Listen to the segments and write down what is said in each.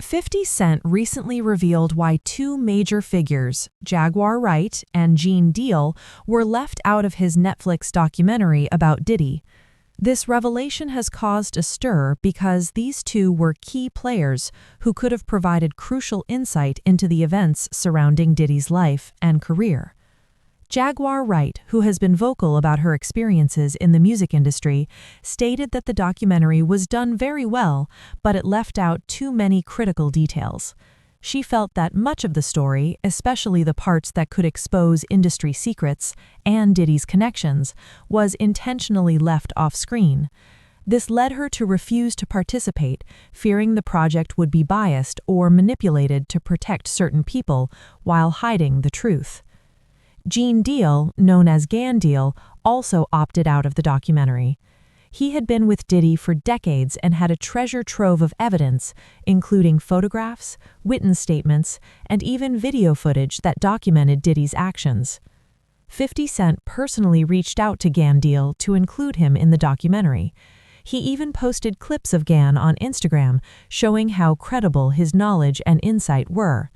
50 Cent recently revealed why two major figures, Jaguar Wright and Gene Deal, were left out of his Netflix documentary about Diddy. This revelation has caused a stir because these two were key players who could have provided crucial insight into the events surrounding Diddy's life and career. Jaguar Wright, who has been vocal about her experiences in the music industry, stated that the documentary was done very well, but it left out too many critical details. She felt that much of the story, especially the parts that could expose industry secrets and Diddy's connections, was intentionally left off-screen. This led her to refuse to participate, fearing the project would be biased or manipulated to protect certain people while hiding the truth. Gene Deal, known as Deal, also opted out of the documentary. He had been with Diddy for decades and had a treasure trove of evidence, including photographs, witness statements, and even video footage that documented Diddy's actions. 50 Cent personally reached out to Deal to include him in the documentary. He even posted clips of Gan on Instagram, showing how credible his knowledge and insight were.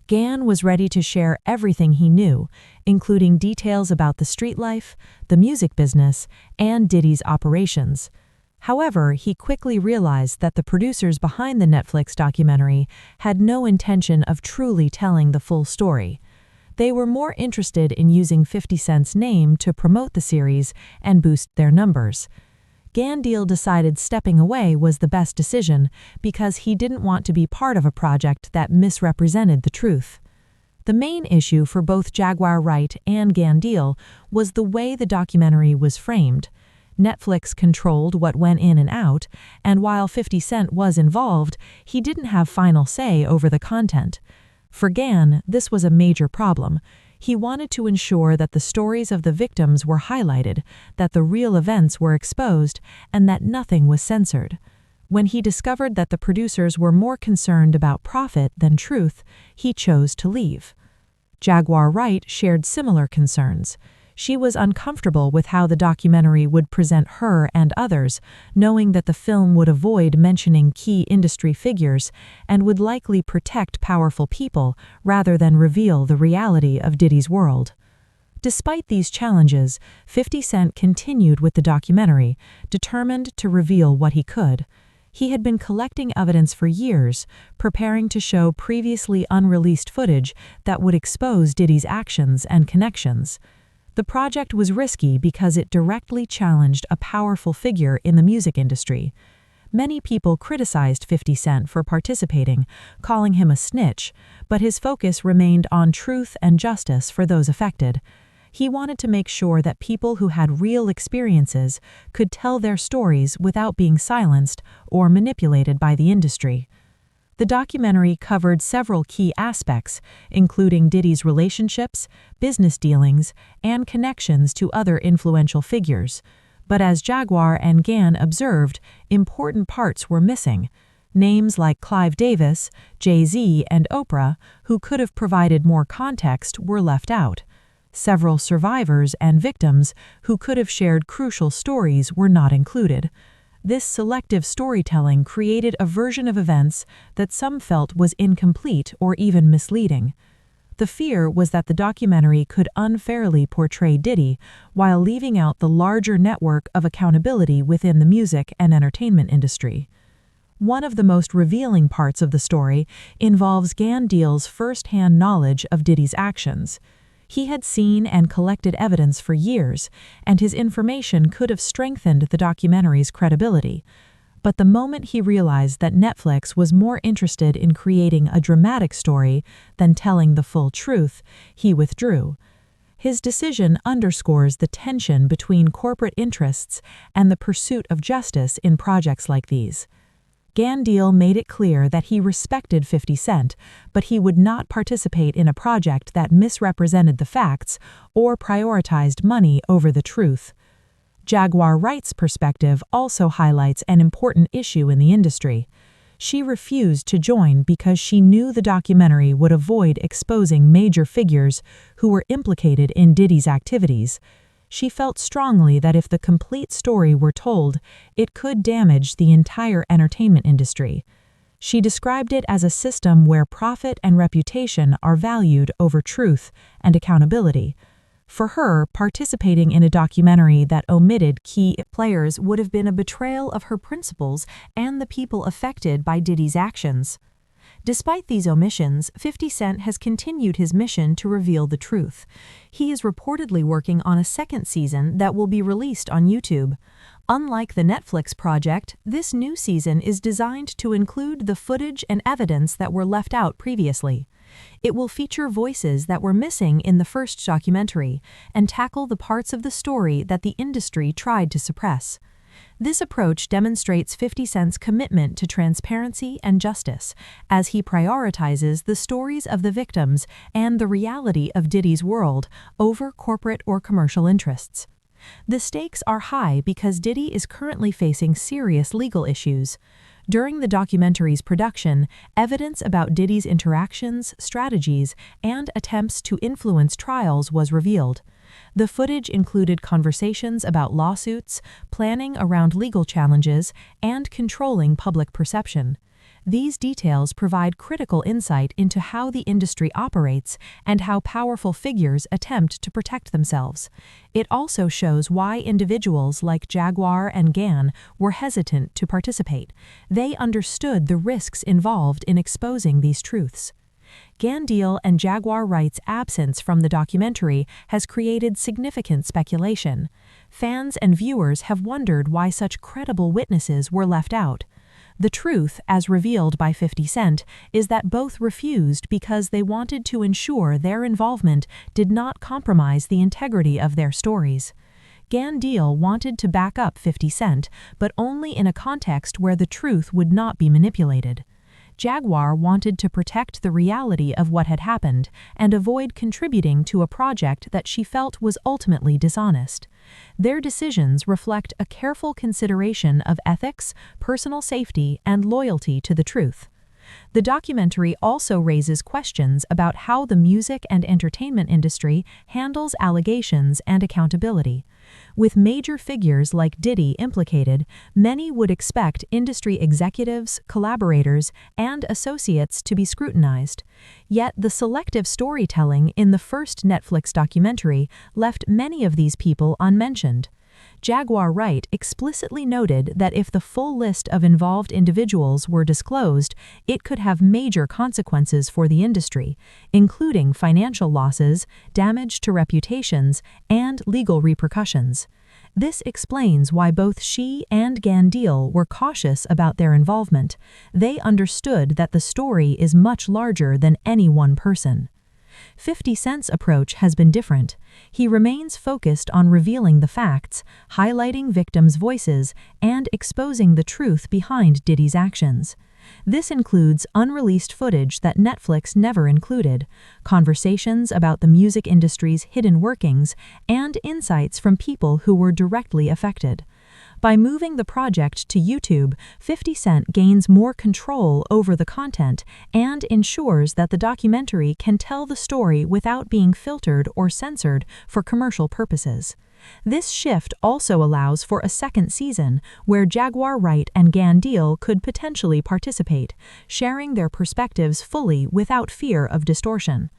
Gan was ready to share everything he knew, including details about the street life, the music business, and Diddy's operations. However, he quickly realized that the producers behind the Netflix documentary had no intention of truly telling the full story. They were more interested in using 50 Cent's name to promote the series and boost their numbers. Deal decided stepping away was the best decision because he didn't want to be part of a project that misrepresented the truth. The main issue for both Jaguar Wright and Deal was the way the documentary was framed. Netflix controlled what went in and out, and while 50 Cent was involved, he didn't have final say over the content. For Gan, this was a major problem. He wanted to ensure that the stories of the victims were highlighted, that the real events were exposed, and that nothing was censored. When he discovered that the producers were more concerned about profit than truth, he chose to leave. Jaguar Wright shared similar concerns. She was uncomfortable with how the documentary would present her and others, knowing that the film would avoid mentioning key industry figures and would likely protect powerful people rather than reveal the reality of Diddy's world. Despite these challenges, 50 Cent continued with the documentary, determined to reveal what he could. He had been collecting evidence for years, preparing to show previously unreleased footage that would expose Diddy's actions and connections. The project was risky because it directly challenged a powerful figure in the music industry. Many people criticized 50 Cent for participating, calling him a snitch, but his focus remained on truth and justice for those affected. He wanted to make sure that people who had real experiences could tell their stories without being silenced or manipulated by the industry. The documentary covered several key aspects, including Diddy's relationships, business dealings, and connections to other influential figures. But as Jaguar and Gan observed, important parts were missing. Names like Clive Davis, Jay-Z, and Oprah, who could have provided more context, were left out. Several survivors and victims who could have shared crucial stories were not included. This selective storytelling created a version of events that some felt was incomplete or even misleading. The fear was that the documentary could unfairly portray Diddy while leaving out the larger network of accountability within the music and entertainment industry. One of the most revealing parts of the story involves Deal's first-hand knowledge of Diddy's actions. He had seen and collected evidence for years, and his information could have strengthened the documentary's credibility. But the moment he realized that Netflix was more interested in creating a dramatic story than telling the full truth, he withdrew. His decision underscores the tension between corporate interests and the pursuit of justice in projects like these. Deal made it clear that he respected 50 Cent, but he would not participate in a project that misrepresented the facts or prioritized money over the truth. Jaguar Wright's perspective also highlights an important issue in the industry. She refused to join because she knew the documentary would avoid exposing major figures who were implicated in Diddy's activities. She felt strongly that if the complete story were told, it could damage the entire entertainment industry. She described it as a system where profit and reputation are valued over truth and accountability. For her, participating in a documentary that omitted key players would have been a betrayal of her principles and the people affected by Diddy's actions. Despite these omissions, 50 Cent has continued his mission to reveal the truth. He is reportedly working on a second season that will be released on YouTube. Unlike the Netflix project, this new season is designed to include the footage and evidence that were left out previously. It will feature voices that were missing in the first documentary and tackle the parts of the story that the industry tried to suppress. This approach demonstrates 50 Cent's commitment to transparency and justice, as he prioritizes the stories of the victims and the reality of Diddy's world over corporate or commercial interests. The stakes are high because Diddy is currently facing serious legal issues. During the documentary's production, evidence about Diddy's interactions, strategies, and attempts to influence trials was revealed. The footage included conversations about lawsuits, planning around legal challenges, and controlling public perception. These details provide critical insight into how the industry operates and how powerful figures attempt to protect themselves. It also shows why individuals like Jaguar and Gan were hesitant to participate. They understood the risks involved in exposing these truths. Gan Deal and Jaguar Wright's absence from the documentary has created significant speculation. Fans and viewers have wondered why such credible witnesses were left out. The truth, as revealed by 50 Cent, is that both refused because they wanted to ensure their involvement did not compromise the integrity of their stories. Gan Deal wanted to back up 50 Cent, but only in a context where the truth would not be manipulated. Jaguar wanted to protect the reality of what had happened and avoid contributing to a project that she felt was ultimately dishonest. Their decisions reflect a careful consideration of ethics, personal safety, and loyalty to the truth. The documentary also raises questions about how the music and entertainment industry handles allegations and accountability. With major figures like Diddy implicated, many would expect industry executives, collaborators, and associates to be scrutinized. Yet the selective storytelling in the first Netflix documentary left many of these people unmentioned. Jaguar Wright explicitly noted that if the full list of involved individuals were disclosed, it could have major consequences for the industry, including financial losses, damage to reputations, and legal repercussions. This explains why both she and Gan Deal were cautious about their involvement. They understood that the story is much larger than any one person. 50 Cent's approach has been different. He remains focused on revealing the facts, highlighting victims' voices, and exposing the truth behind Diddy's actions. This includes unreleased footage that Netflix never included, conversations about the music industry's hidden workings, and insights from people who were directly affected. By moving the project to YouTube, 50 Cent gains more control over the content and ensures that the documentary can tell the story without being filtered or censored for commercial purposes. This shift also allows for a second season, where Jaguar Wright and Gan Deal could potentially participate, sharing their perspectives fully without fear of distortion.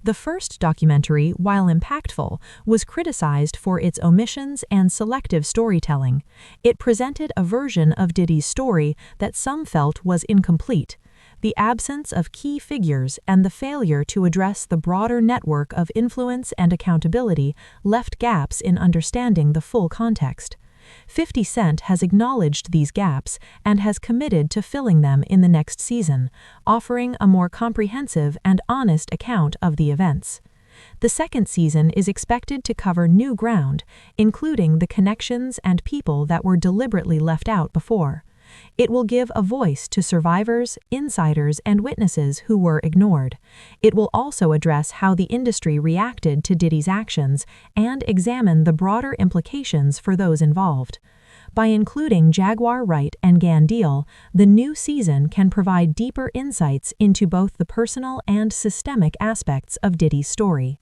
The first documentary, while impactful, was criticized for its omissions and selective storytelling. It presented a version of Diddy's story that some felt was incomplete. The absence of key figures and the failure to address the broader network of influence and accountability left gaps in understanding the full context. 50 Cent has acknowledged these gaps and has committed to filling them in the next season, offering a more comprehensive and honest account of the events. The second season is expected to cover new ground, including the connections and people that were deliberately left out before. It will give a voice to survivors, insiders, and witnesses who were ignored. It will also address how the industry reacted to Diddy's actions and examine the broader implications for those involved. By including Jaguar Wright and Gan Deal, the new season can provide deeper insights into both the personal and systemic aspects of Diddy's story.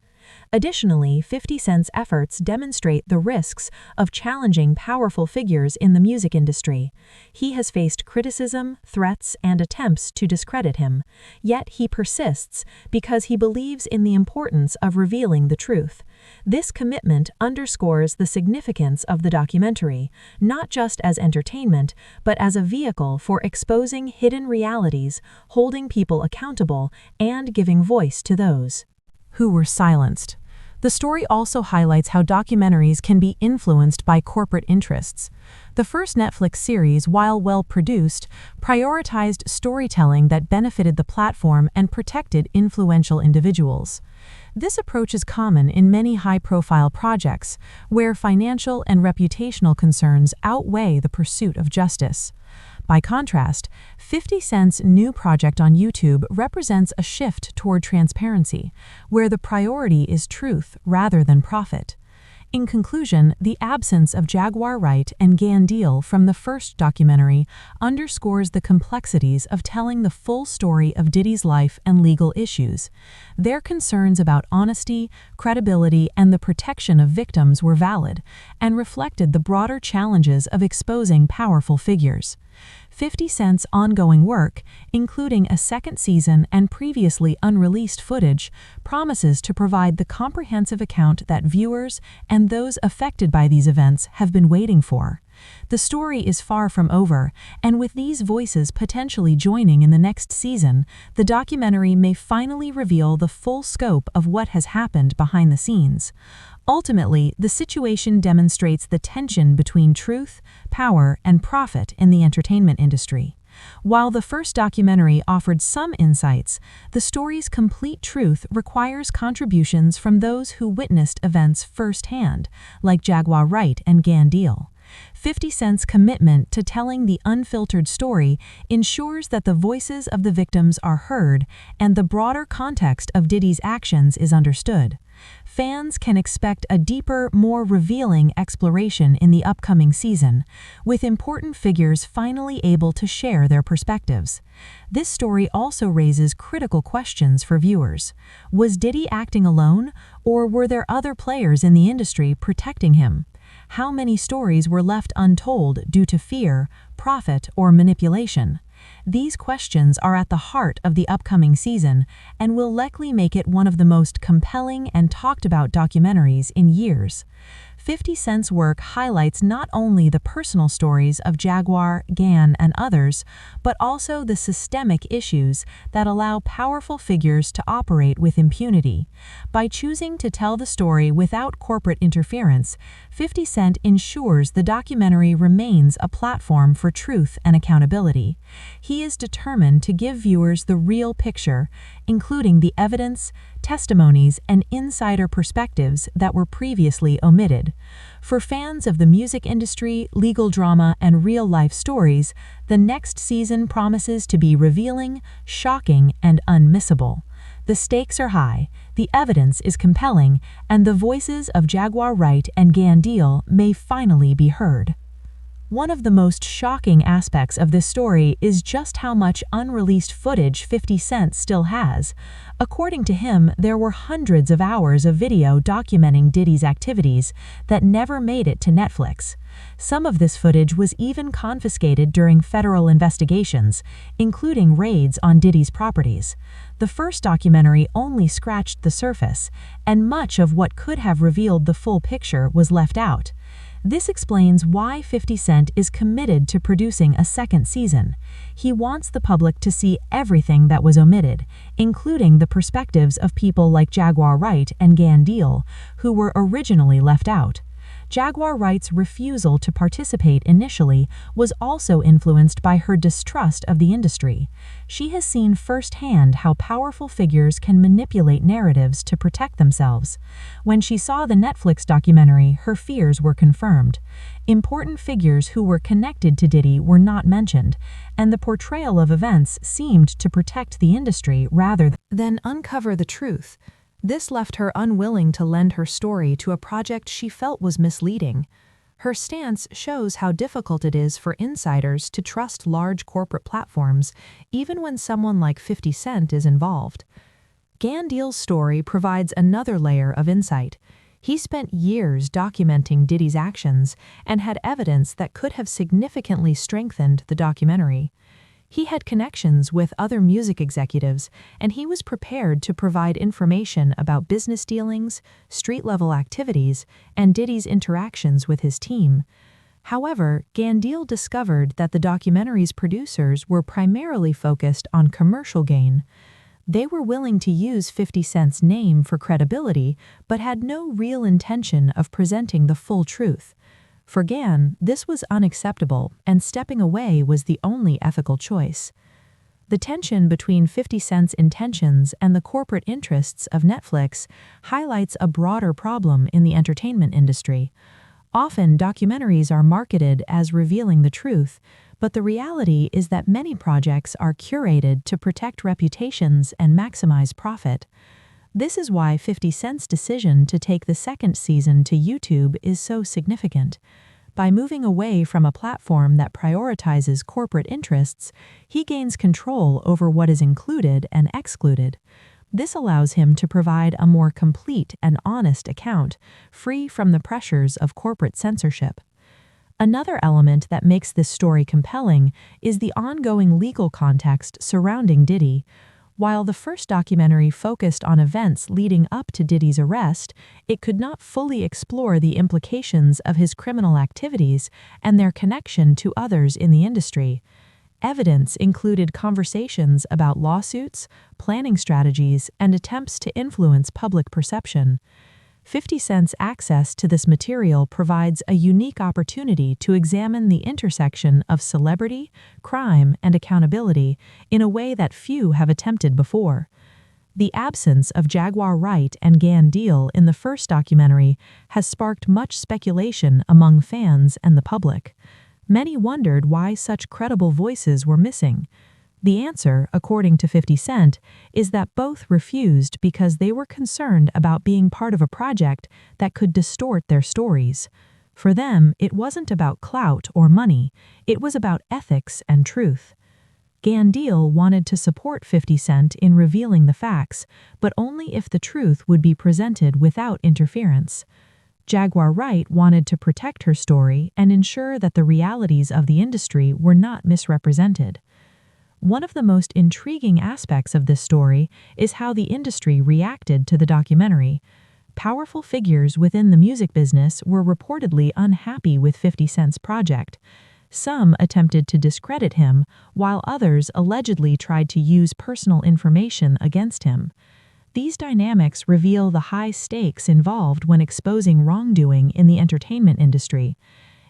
Additionally, 50 Cent's efforts demonstrate the risks of challenging powerful figures in the music industry. He has faced criticism, threats, and attempts to discredit him, yet he persists because he believes in the importance of revealing the truth. This commitment underscores the significance of the documentary, not just as entertainment, but as a vehicle for exposing hidden realities, holding people accountable, and giving voice to those who were silenced. The story also highlights how documentaries can be influenced by corporate interests. The first Netflix series, while well-produced, prioritized storytelling that benefited the platform and protected influential individuals. This approach is common in many high-profile projects, where financial and reputational concerns outweigh the pursuit of justice. By contrast, 50 Cent's new project on YouTube represents a shift toward transparency, where the priority is truth rather than profit. In conclusion, the absence of Jaguar Wright and Gan Deal from the first documentary underscores the complexities of telling the full story of Diddy's life and legal issues. Their concerns about honesty, credibility, and the protection of victims were valid and reflected the broader challenges of exposing powerful figures. 50 Cent's ongoing work, including a second season and previously unreleased footage, promises to provide the comprehensive account that viewers and those affected by these events have been waiting for. The story is far from over, and with these voices potentially joining in the next season, the documentary may finally reveal the full scope of what has happened behind the scenes. Ultimately, the situation demonstrates the tension between truth, power, and profit in the entertainment industry. While the first documentary offered some insights, the story's complete truth requires contributions from those who witnessed events firsthand, like Jaguar Wright and Gan Deal. 50 Cent's commitment to telling the unfiltered story ensures that the voices of the victims are heard and the broader context of Diddy's actions is understood. Fans can expect a deeper, more revealing exploration in the upcoming season, with important figures finally able to share their perspectives. This story also raises critical questions for viewers. Was Diddy acting alone, or were there other players in the industry protecting him? How many stories were left untold due to fear, profit, or manipulation? These questions are at the heart of the upcoming season and will likely make it one of the most compelling and talked about documentaries in years. 50 Cent's work highlights not only the personal stories of Jaguar, Gan, and others, but also the systemic issues that allow powerful figures to operate with impunity. By choosing to tell the story without corporate interference, 50 Cent ensures the documentary remains a platform for truth and accountability. He is determined to give viewers the real picture, including the evidence, testimonies, and insider perspectives that were previously omitted. For fans of the music industry, legal drama, and real-life stories, the next season promises to be revealing, shocking, and unmissable. The stakes are high, the evidence is compelling, and the voices of Jaguar Wright and Gan Deal may finally be heard. One of the most shocking aspects of this story is just how much unreleased footage 50 Cent still has. According to him, there were hundreds of hours of video documenting Diddy's activities that never made it to Netflix. Some of this footage was even confiscated during federal investigations, including raids on Diddy's properties. The first documentary only scratched the surface, and much of what could have revealed the full picture was left out. This explains why 50 Cent is committed to producing a second season. He wants the public to see everything that was omitted, including the perspectives of people like Jaguar Wright and Gan Deal, who were originally left out. Jaguar Wright's refusal to participate initially was also influenced by her distrust of the industry. She has seen firsthand how powerful figures can manipulate narratives to protect themselves. When she saw the Netflix documentary, her fears were confirmed. Important figures who were connected to Diddy were not mentioned, and the portrayal of events seemed to protect the industry rather than uncover the truth. This left her unwilling to lend her story to a project she felt was misleading. Her stance shows how difficult it is for insiders to trust large corporate platforms, even when someone like 50 Cent is involved. Gandil's story provides another layer of insight. He spent years documenting Diddy's actions and had evidence that could have significantly strengthened the documentary. He had connections with other music executives, and he was prepared to provide information about business dealings, street-level activities, and Diddy's interactions with his team. However, Gandil discovered that the documentary's producers were primarily focused on commercial gain. They were willing to use 50 Cent's name for credibility, but had no real intention of presenting the full truth. For Gan, this was unacceptable, and stepping away was the only ethical choice. The tension between 50 Cent's intentions and the corporate interests of Netflix highlights a broader problem in the entertainment industry. Often, documentaries are marketed as revealing the truth, but the reality is that many projects are curated to protect reputations and maximize profit. This is why 50 Cent's decision to take the second season to YouTube is so significant. By moving away from a platform that prioritizes corporate interests, he gains control over what is included and excluded. This allows him to provide a more complete and honest account, free from the pressures of corporate censorship. Another element that makes this story compelling is the ongoing legal context surrounding Diddy. While the first documentary focused on events leading up to Diddy's arrest, it could not fully explore the implications of his criminal activities and their connection to others in the industry. Evidence included conversations about lawsuits, planning strategies, and attempts to influence public perception. 50 Cent's access to this material provides a unique opportunity to examine the intersection of celebrity, crime, and accountability in a way that few have attempted before. The absence of Jaguar Wright and Gandil in the first documentary has sparked much speculation among fans and the public. Many wondered why such credible voices were missing. The answer, according to 50 Cent, is that both refused because they were concerned about being part of a project that could distort their stories. For them, it wasn't about clout or money, it was about ethics and truth. Gandil wanted to support 50 Cent in revealing the facts, but only if the truth would be presented without interference. Jaguar Wright wanted to protect her story and ensure that the realities of the industry were not misrepresented. One of the most intriguing aspects of this story is how the industry reacted to the documentary. Powerful figures within the music business were reportedly unhappy with 50 Cent's project. Some attempted to discredit him, while others allegedly tried to use personal information against him. These dynamics reveal the high stakes involved when exposing wrongdoing in the entertainment industry.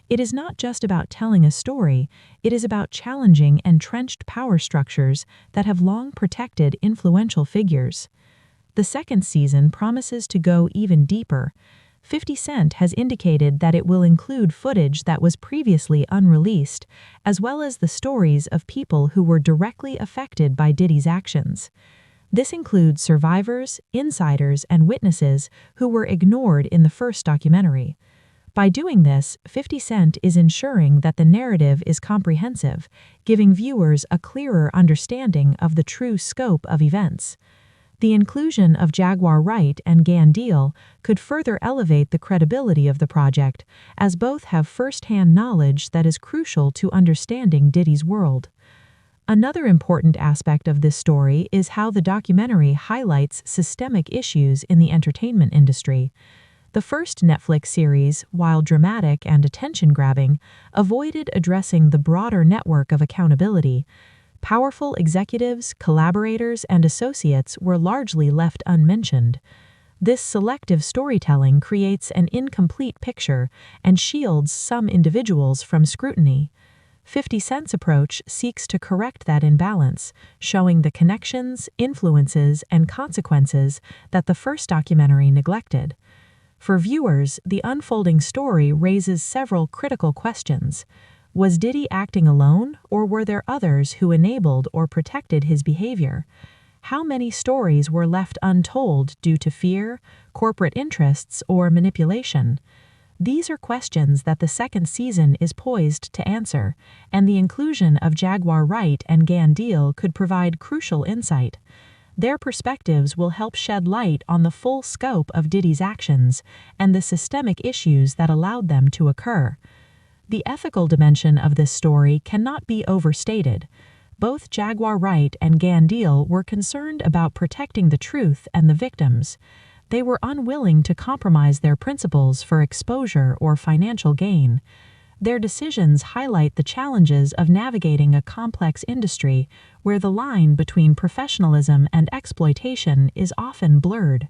It is not just about telling a story, it is about challenging entrenched power structures that have long protected influential figures. The second season promises to go even deeper. 50 Cent has indicated that it will include footage that was previously unreleased, as well as the stories of people who were directly affected by Diddy's actions. This includes survivors, insiders, and witnesses who were ignored in the first documentary. By doing this, 50 Cent is ensuring that the narrative is comprehensive, giving viewers a clearer understanding of the true scope of events. The inclusion of Jaguar Wright and Gandil could further elevate the credibility of the project, as both have first-hand knowledge that is crucial to understanding Diddy's world. Another important aspect of this story is how the documentary highlights systemic issues in the entertainment industry. The first Netflix series, while dramatic and attention-grabbing, avoided addressing the broader network of accountability. Powerful executives, collaborators, and associates were largely left unmentioned. This selective storytelling creates an incomplete picture and shields some individuals from scrutiny. 50 Cent's approach seeks to correct that imbalance, showing the connections, influences, and consequences that the first documentary neglected. For viewers, the unfolding story raises several critical questions. Was Diddy acting alone, or were there others who enabled or protected his behavior? How many stories were left untold due to fear, corporate interests, or manipulation? These are questions that the second season is poised to answer, and the inclusion of Jaguar Wright and Gandil could provide crucial insight. Their perspectives will help shed light on the full scope of Diddy's actions and the systemic issues that allowed them to occur. The ethical dimension of this story cannot be overstated. Both Jaguar Wright and Gan Deal were concerned about protecting the truth and the victims. They were unwilling to compromise their principles for exposure or financial gain. Their decisions highlight the challenges of navigating a complex industry where the line between professionalism and exploitation is often blurred.